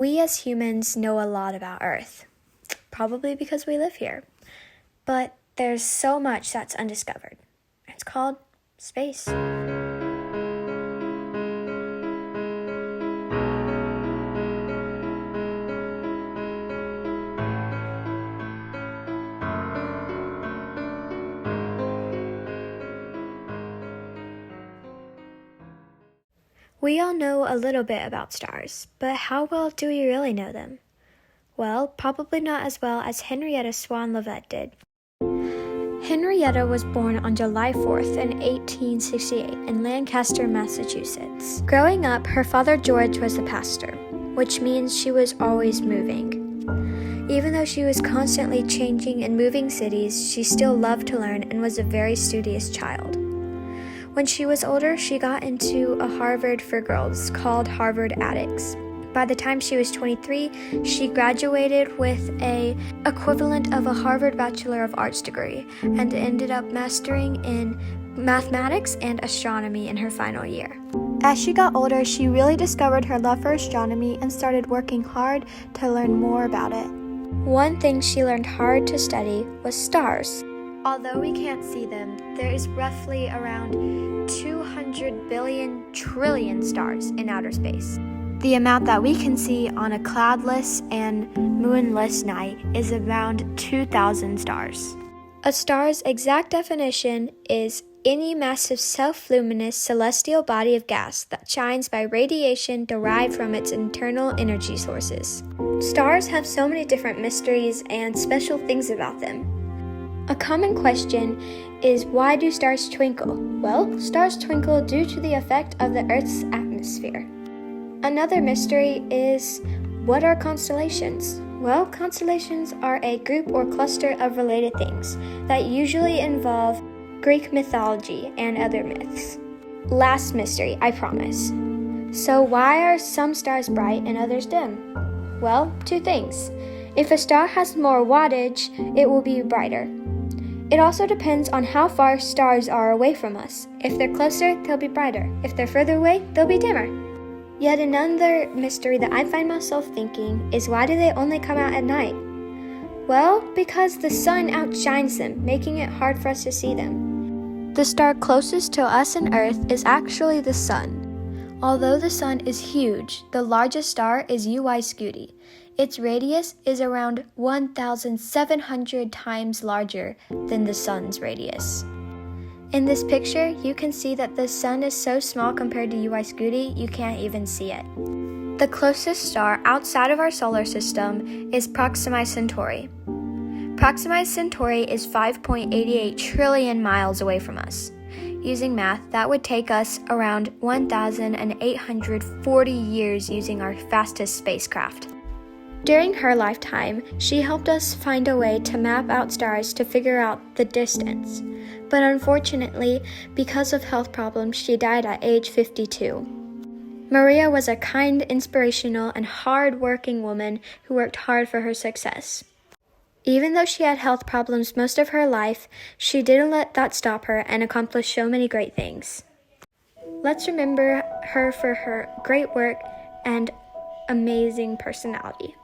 We as humans know a lot about Earth, probably because we live here. But there's so much that's undiscovered. It's called space. We all know a little bit about stars, but how well do we really know them? Well, probably not as well as Henrietta Swan Leavitt did. Henrietta was born on July 4th in 1868 in Lancaster, Massachusetts. Growing up, her father George was a pastor, which means she was always moving. Even though she was constantly changing and moving cities, she still loved to learn and was a very studious child. When she was older, she got into a Harvard for girls called Harvard Addicts. By the time she was 23, she graduated with an equivalent of a Harvard Bachelor of Arts degree and ended up mastering in mathematics and astronomy in her final year. As she got older, she really discovered her love for astronomy and started working hard to learn more about it. One thing she learned hard to study was stars. Although we can't see them, there is roughly around 200 billion trillion stars in outer space. The amount that we can see on a cloudless and moonless night is around 2,000 stars. A star's exact definition is any massive self-luminous celestial body of gas that shines by radiation derived from its internal energy sources. Stars have so many different mysteries and special things about them. A common question is, why do stars twinkle? Well, stars twinkle due to the effect of the Earth's atmosphere. Another mystery is, what are constellations? Well, constellations are a group or cluster of related things that usually involve Greek mythology and other myths. Last mystery, I promise. So why are some stars bright and others dim? Well, two things. If a star has more wattage, it will be brighter. It also depends on how far stars are away from us. If they're closer, they'll be brighter. If they're further away, they'll be dimmer. Yet another mystery that I find myself thinking is, why do they only come out at night? Well, because the sun outshines them, making it hard for us to see them. The star closest to us and Earth is actually the sun. Although the sun is huge, the largest star is Scuti. Its radius is around 1,700 times larger than the sun's radius. In this picture, you can see that the sun is so small compared to Scuti, you can't even see it. The closest star outside of our solar system is Proxima Centauri. Proxima Centauri is 5.88 trillion miles away from us. Using math, that would take us around 1,840 years using our fastest spacecraft. During her lifetime, she helped us find a way to map out stars to figure out the distance. But unfortunately, because of health problems, she died at age 52. Maria was a kind, inspirational, and hard-working woman who worked hard for her success. Even though she had health problems most of her life, she didn't let that stop her and accomplished so many great things. Let's remember her for her great work and amazing personality.